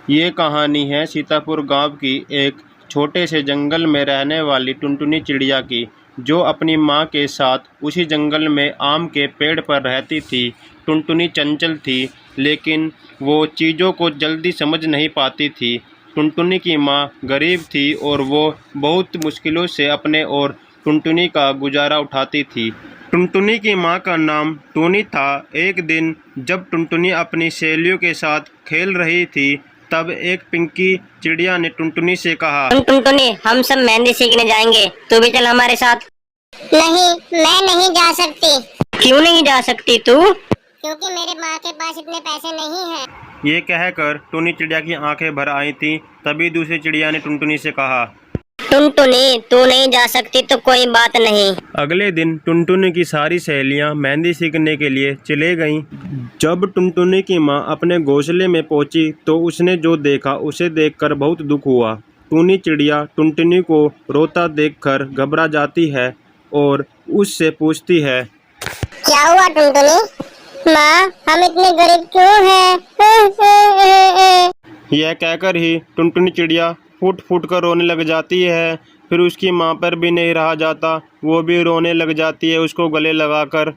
ये कहानी है सीतापुर गांव की एक छोटे से जंगल में रहने वाली टुनटुनी चिड़िया की, जो अपनी माँ के साथ उसी जंगल में आम के पेड़ पर रहती थी। टुनटुनी चंचल थी, लेकिन वो चीज़ों को जल्दी समझ नहीं पाती थी। टुनटुनी की माँ गरीब थी और वो बहुत मुश्किलों से अपने और टुनटुनी का गुजारा उठाती थी। टुनटुनी की माँ का नाम टूनी था। एक दिन जब टुनटुनी अपनी सहेलियों के साथ खेल रही थी, तब एक पिंकी चिड़िया ने टुनटुनी से कहा, टुनटुनी, हम सब मेहंदी सीखने जाएंगे, तू भी चल हमारे साथ। नहीं, मैं नहीं जा सकती। क्यों नहीं जा सकती तू? क्योंकि मेरे माँ के पास इतने पैसे नहीं हैं। ये कहकर टूनी चिड़िया की आंखें भर आई थीं। तभी दूसरी चिड़िया ने टुनटुनी से कहा, टुनटुनी, तू नहीं जा सकती तो कोई बात नहीं। अगले दिन टुनटुनी की सारी सहेलियां मेहंदी सीखने के लिए चले गईं। जब टुनटुनी की माँ अपने घोंसले में पहुंची तो उसने जो देखा उसे देखकर बहुत दुख हुआ। टूनी चिड़िया टुनटुनी को रोता देखकर घबरा जाती है और उससे पूछती है, क्या हुआ टुनटुनी? माँ, हम इतने गरीब क्यों हैं? यह कहकर ही टुनटुनी चिड़िया फूट फूट कर रोने लग जाती है। फिर उसकी माँ पर भी नहीं रहा जाता, वो भी रोने लग जाती है उसको गले लगाकर।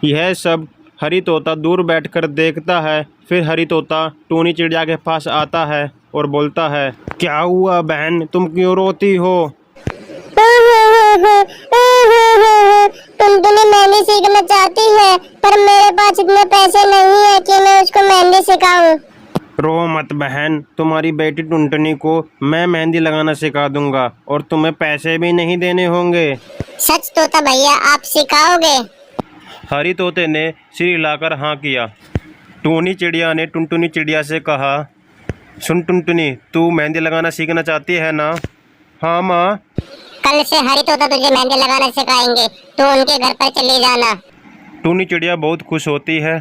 यह सब हरी तोता दूर बैठकर देखता है। फिर हरी तोता टूनी चिड़िया के पास आता है और बोलता है, क्या हुआ बहन, तुम क्यों रोती हो? टुनटुनी मेहंदी सीखना चाहती है, पर मेरे पास इतने पैसे नहीं है कि मैं उसको मेहंदी सिखाऊं। रो मत बहन, तुम्हारी बेटी टुनटुनी को मैं मेहंदी लगाना सिखा दूंगा और तुम्हें पैसे भी नहीं देने होंगे। सच तोता भैया, आप सिखाओगे? हरी तोते ने सिर हिलाकर हाँ किया। टूनी चिड़िया ने टुनटुनी चिड़िया से कहा, सुन टुनटुनी, तू मेहंदी लगाना सीखना चाहती है ना? हाँ माँ। कल से हरी तोता तुझे मेहंदी लगाना सिखाएंगे, तो उनके घर पर चली जाना। टूनी चिड़िया बहुत खुश होती है।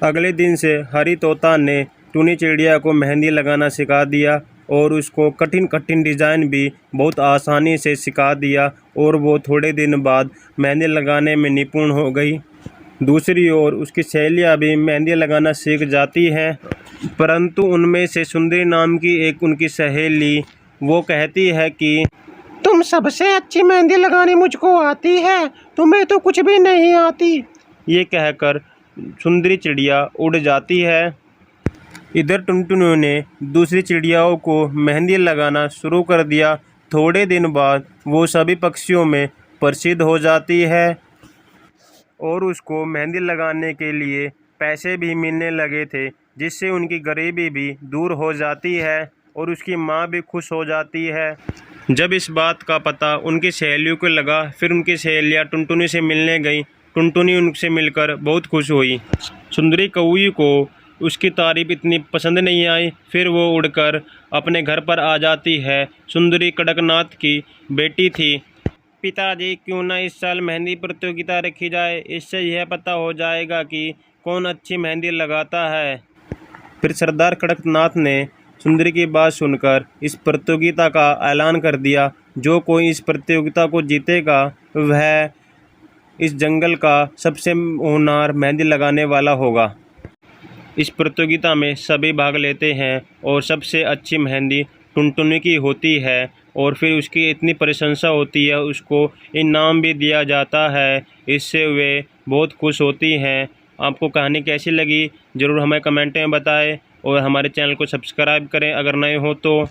अगले दिन से हरी तोता ने टूनी चिड़िया को मेहंदी लगाना सिखा दिया और उसको कठिन कठिन डिज़ाइन भी बहुत आसानी से सिखा दिया और वो थोड़े दिन बाद मेहंदी लगाने में निपुण हो गई। दूसरी ओर उसकी सहेलियाँ भी मेहंदी लगाना सीख जाती हैं, परंतु उनमें से सुंदरी नाम की एक उनकी सहेली वो कहती है कि तुम सबसे अच्छी मेहंदी लगानी मुझको आती है, तुम्हें तो कुछ भी नहीं आती। ये कहकर सुंदरी चिड़िया उड़ जाती है। इधर टुनटुनी ने दूसरी चिड़ियाओं को मेहंदी लगाना शुरू कर दिया। थोड़े दिन बाद वो सभी पक्षियों में प्रसिद्ध हो जाती है और उसको मेहंदी लगाने के लिए पैसे भी मिलने लगे थे, जिससे उनकी गरीबी भी दूर हो जाती है और उसकी माँ भी खुश हो जाती है। जब इस बात का पता उनकी सहेलियों को लगा, फिर उनकी सहेलियाँ टुनटुनी से मिलने गईं। टुनटुनी उनसे मिलकर बहुत खुश हुई। सुंदरी कौवी को उसकी तारीफ इतनी पसंद नहीं आई। फिर वो उड़कर अपने घर पर आ जाती है। सुंदरी कड़कनाथ की बेटी थी। पिताजी, क्यों ना इस साल मेहंदी प्रतियोगिता रखी जाए, इससे यह पता हो जाएगा कि कौन अच्छी मेहंदी लगाता है। फिर सरदार कड़कनाथ ने सुंदरी की बात सुनकर इस प्रतियोगिता का ऐलान कर दिया। जो कोई इस प्रतियोगिता को जीतेगा वह इस जंगल का सबसे होनहार मेहंदी लगाने वाला होगा। इस प्रतियोगिता में सभी भाग लेते हैं और सबसे अच्छी मेहंदी टुनटुनी की होती है और फिर उसकी इतनी प्रशंसा होती है, उसको इनाम भी दिया जाता है। इससे वे बहुत खुश होती हैं। आपको कहानी कैसी लगी ज़रूर हमें कमेंट में बताएं और हमारे चैनल को सब्सक्राइब करें अगर नए हो तो।